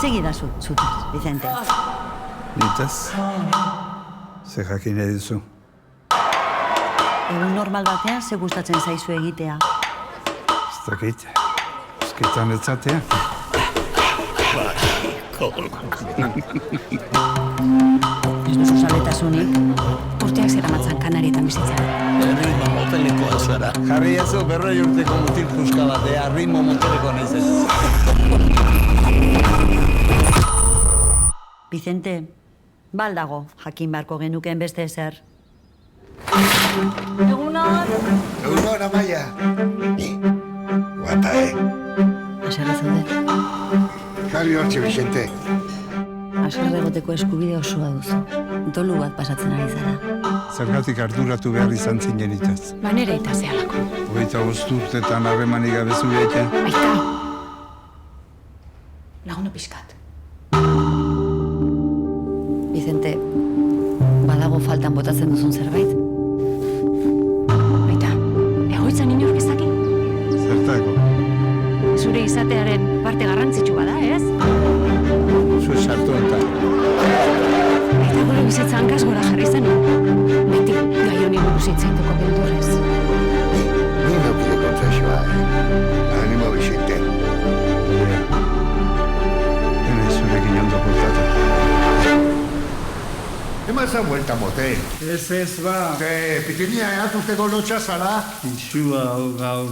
Itzegida zutuz, Vicente. Nitaz? Ze jakin nahi duzu? Egun normal batean ze gustatzen zaizu egitea. Ez dakit. Ezketan etzatea. Ez duzu zaletasunik. Urteak zeramatzan Kanarietan bizitzen. Erritmo motelekoa zara. Jarri jazu 40 urteko mutil puska batea, ritmo moteleko nahiz ez. Vicente, baldago, jakin beharko genukeen beste ezer. Egunon! Egunon, Amaia. Guapa, Aserre zaude. Jarri hortxe, Vicente. Aserre egoteko eskubide osoa duzu. Dolu bat pasatzen ari zara. Zergatik arduratu behar izan zinen itaz. Banere eta zehalako. 25 urtetan harremanik gabezu behite. Aita! Laguno pixkat. Vicente, badago faltan botatzen duzun zerbait? Aita, egoitzan inork ezaki? Zertako? Zure izatearen parte garrantzitsu bada, ez? Zu sartu eta. Aita gure bizitza hankaz gora jarri zen. Beti, gai honi buruz hitz egiteko beldurrez. Ni neukide kontraxoa, Animo, Vicente. Dene zurekin ondo portatu. Eman eza vuelta motel. Ez ba. Pitinia, atuzteko lotxa zara. Ixua hau gaur,